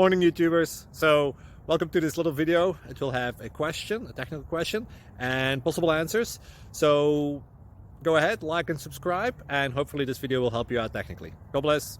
Morning YouTubers. So welcome to this little video. It will have a question, a technical question, and possible answers. So go ahead, like and subscribe, and hopefully this video will help you out technically. God bless.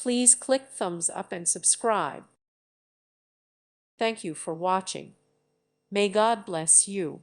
Please click thumbs up and subscribe. Thank you for watching. May God bless you.